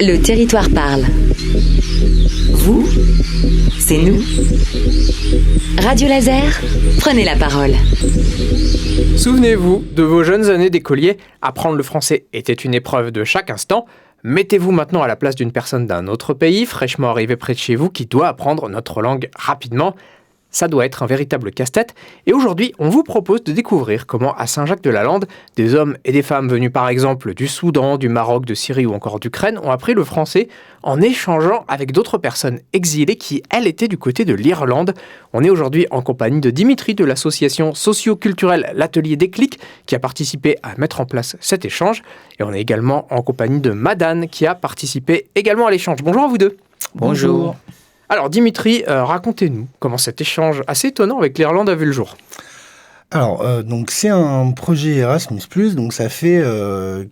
Le territoire parle. Vous, c'est nous. Radio Laser, prenez la parole. Souvenez-vous de vos jeunes années d'écolier. Apprendre le français était une épreuve de chaque instant. Mettez-vous maintenant à la place d'une personne d'un autre pays, fraîchement arrivée près de chez vous, qui doit apprendre notre langue rapidement. Ça doit être un véritable casse-tête. Et aujourd'hui, on vous propose de découvrir comment, à Saint-Jacques-de-la-Lande, des hommes et des femmes venus par exemple du Soudan, du Maroc, de Syrie ou encore d'Ukraine ont appris le français en échangeant avec d'autres personnes exilées qui, elles, étaient du côté de l'Irlande. On est aujourd'hui en compagnie de Dimitri de l'association socio-culturelle L'Atelier Déclic qui a participé à mettre en place cet échange. Et on est également en compagnie de Madane qui a participé également à l'échange. Bonjour à vous deux. Bonjour. Alors Dimitri, racontez-nous comment cet échange assez étonnant avec l'Irlande a vu le jour. Alors, donc c'est un projet Erasmus+, donc ça fait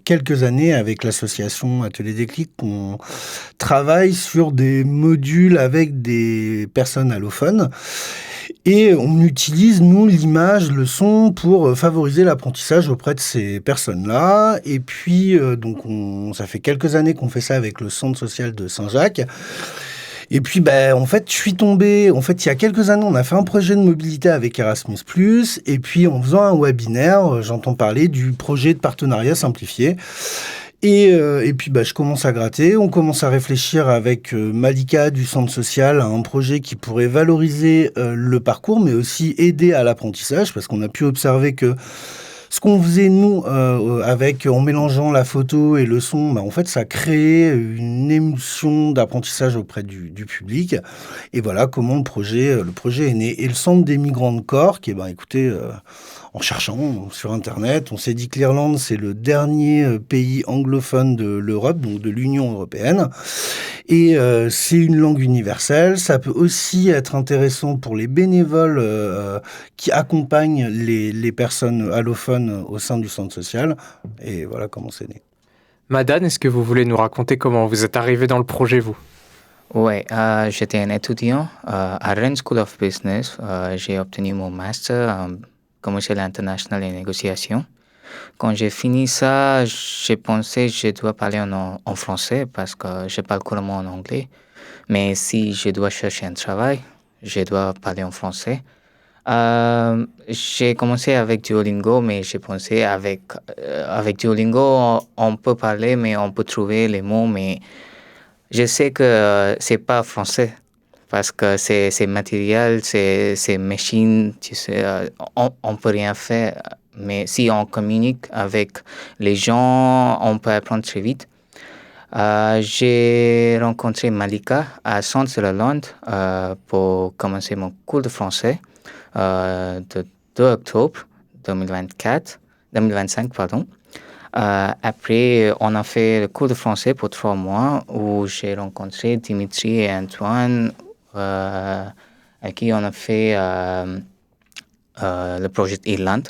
quelques années avec l'association Atelier Déclic qu'on travaille sur des modules avec des personnes allophones. Et on utilise, nous, l'image, le son pour favoriser l'apprentissage auprès de ces personnes-là. Et puis, donc ça fait quelques années qu'on fait ça avec le centre social de Saint-Jacques. Et puis, en fait, je suis tombé... En fait, il y a quelques années, on a fait un projet de mobilité avec Erasmus+. Et puis, en faisant un webinaire, j'entends parler du projet de partenariat simplifié. Et puis, je commence à gratter. On commence à réfléchir avec Malika du centre social à un projet qui pourrait valoriser le parcours, mais aussi aider à l'apprentissage, parce qu'on a pu observer que ce qu'on faisait, nous, en mélangeant la photo et le son, en fait, ça créait une émotion d'apprentissage auprès du public. Et voilà comment le projet est né. Et le Centre des migrants de Cork, écoutez, en cherchant sur Internet, on s'est dit que l'Irlande, c'est le dernier pays anglophone de l'Europe, donc de l'Union européenne. Et c'est une langue universelle. Ça peut aussi être intéressant pour les bénévoles qui accompagnent les personnes allophones au sein du centre social. Et voilà comment c'est né. Madane, est-ce que vous voulez nous raconter comment vous êtes arrivé dans le projet, vous ? Oui, j'étais un étudiant à Rennes School of Business. J'ai obtenu mon master en commercial international et négociation. Quand j'ai fini ça, j'ai pensé que je dois parler en français parce que je parle couramment en anglais. Mais si je dois chercher un travail, je dois parler en français. J'ai commencé avec Duolingo, mais j'ai pensé avec Duolingo, on peut parler, mais on peut trouver les mots. Mais je sais que c'est pas français parce que c'est matériel, c'est machine, tu sais, on peut rien faire. Mais si on communique avec les gens, on peut apprendre très vite. J'ai rencontré Malika à Saint-Jacques-de-la-Lande pour commencer mon cours de français de 2 octobre 2025. Après, on a fait le cours de français pour 3 mois où j'ai rencontré Dimitri et Antoine avec qui on a fait le projet Irlande,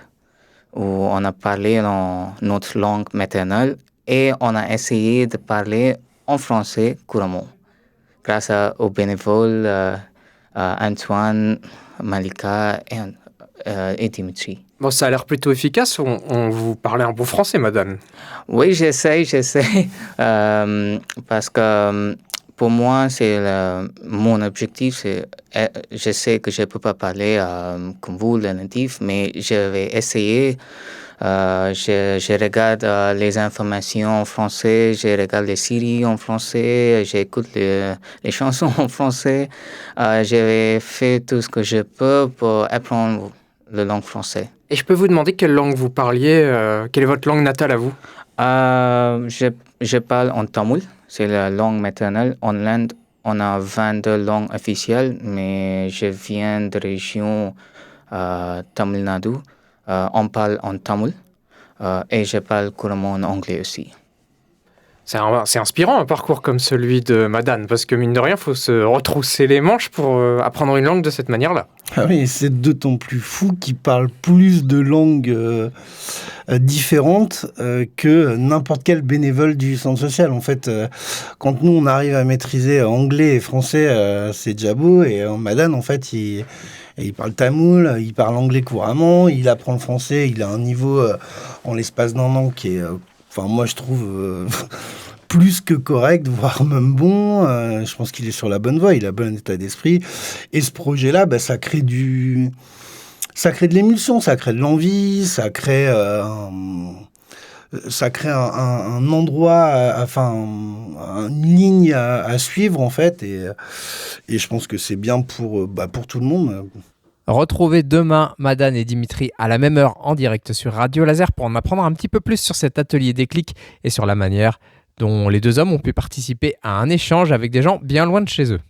où on a parlé dans notre langue maternelle et on a essayé de parler en français couramment grâce aux bénévoles Antoine, Malika et Dimitri. Bon, ça a l'air plutôt efficace. On vous parlait un bon français, madame. Oui, j'essaie. Parce que pour moi, mon objectif. Je sais que je ne peux pas parler comme vous, les natifs, mais je vais essayer. Je regarde les informations en français, je regarde les séries en français, j'écoute les chansons en français. Je vais faire tout ce que je peux pour apprendre la langue française. Et je peux vous demander quelle langue vous parliez, quelle est votre langue natale à vous ? Je parle en tamoul, c'est la langue maternelle. En Inde, on a 22 langues officielles, mais je viens de région Tamil Nadu. On parle en tamoul et je parle couramment en anglais aussi. C'est inspirant un parcours comme celui de Madane, parce que mine de rien, il faut se retrousser les manches pour apprendre une langue de cette manière-là. Ah oui, c'est d'autant plus fou qu'il parle plus de langues différentes que n'importe quel bénévole du centre social. En fait, quand nous, on arrive à maîtriser anglais et français, c'est déjà beau. Et Madane, en fait, il parle tamoul, il parle anglais couramment, il apprend le français, il a un niveau en l'espace d'un an qui est... moi, je trouve plus que correct, voire même bon. Je pense qu'il est sur la bonne voie, il a bon état d'esprit. Et ce projet-là, ça crée de l'émulsion, ça crée de l'envie, ça crée un endroit, une ligne à suivre en fait. Et je pense que c'est bien pour tout le monde. Retrouvez demain Madan et Dimitri à la même heure en direct sur Radio Laser pour en apprendre un petit peu plus sur cet atelier déclic et sur la manière dont les deux hommes ont pu participer à un échange avec des gens bien loin de chez eux.